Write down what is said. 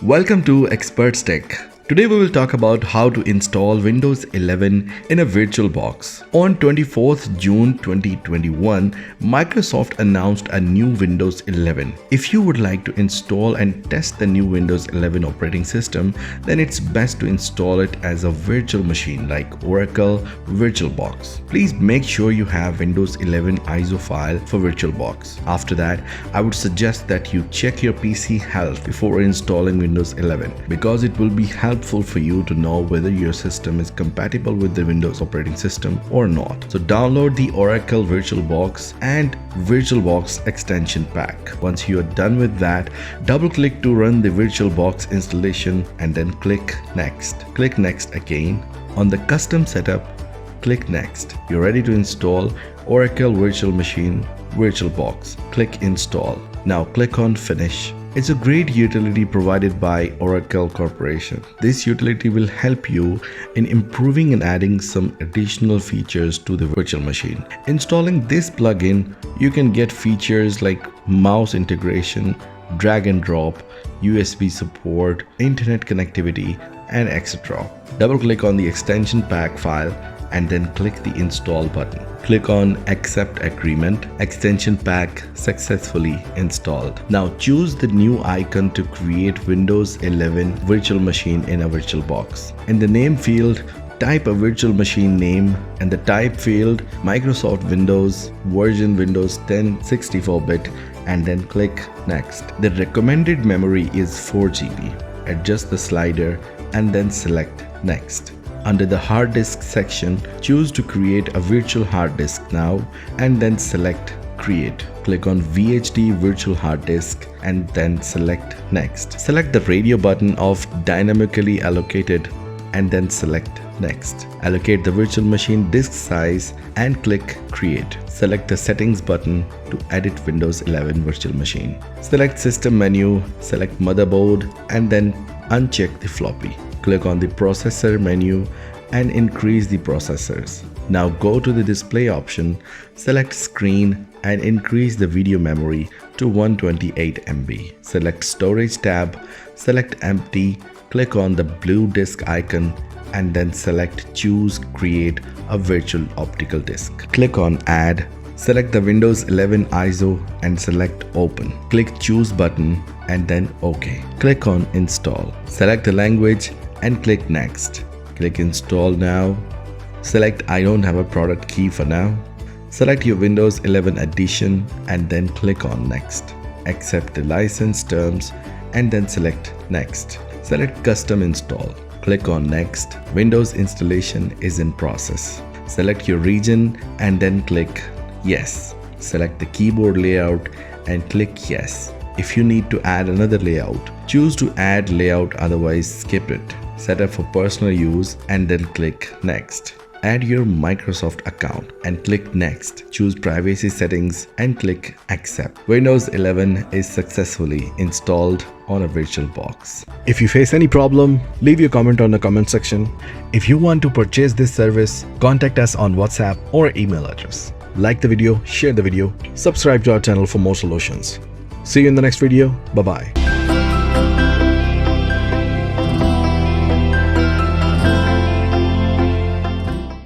Welcome to Experts Tech. Today we will talk about how to install Windows 11 in a VirtualBox. On 24th June 2021, Microsoft announced a new Windows 11. If you would like to install and test the new Windows 11 operating system, then it's best to install it as a virtual machine like Oracle VirtualBox. Please make sure you have Windows 11 ISO file for VirtualBox. After that, I would suggest that you check your PC health before installing Windows 11 because it will be helpful for you to know whether your system is compatible with the Windows operating system or not. So download the Oracle VirtualBox and VirtualBox extension pack. Once you are done with that, double click to run the VirtualBox installation and then click Next. Click Next again. On the custom setup, click Next. You're ready to install Oracle Virtual Machine VirtualBox. Click Install. Now click on Finish. It's a great utility provided by Oracle Corporation. This utility will help you in improving and adding some additional features to the virtual machine. Installing this plugin, you can get features like mouse integration, drag and drop, USB support, internet connectivity, and etc. Double click on the extension pack file and then click the install button. Click on accept agreement. Extension pack successfully installed. Now choose the new icon to create Windows 11 virtual machine in a VirtualBox. In the name field, type a virtual machine name and the type field Microsoft Windows version Windows 10 64-bit and then click Next. The recommended memory is 4 GB. Adjust the slider and then select Next. Under the hard disk section, choose to create a virtual hard disk now and then select Create. Click on VHD virtual hard disk and then select Next. Select the radio button of dynamically allocated and then select Next. Allocate the virtual machine disk size and click Create. Select the settings button to edit Windows 11 virtual machine. Select System menu, select Motherboard and then uncheck the floppy. Click on the processor menu and increase the processors. Now go to the display option, select screen and increase the video memory to 128 MB. Select storage tab, select empty, click on the blue disk icon and then select choose create a virtual optical disk. Click on add, select the Windows 11 ISO and select open. Click choose button and then OK. Click on install. Select the language and click next. Click install now. Select I don't have a product key for now. Select your Windows 11 edition and then click on next. Accept the license terms and then select next. Select custom install. Click on next. Windows installation is in process. Select your region and then click yes. Select the keyboard layout and click yes. If you need to add another layout, choose to add layout, otherwise skip it. Set up for personal use and then click next. Add your Microsoft account and click next. Choose privacy settings and click accept. Windows 11 is successfully installed on a VirtualBox. If you face any problem, leave your comment on the comment section. If you want to purchase this service, contact us on WhatsApp or email address. Like the video, share the video, subscribe to our channel for more solutions. See you in the next video. Bye-bye.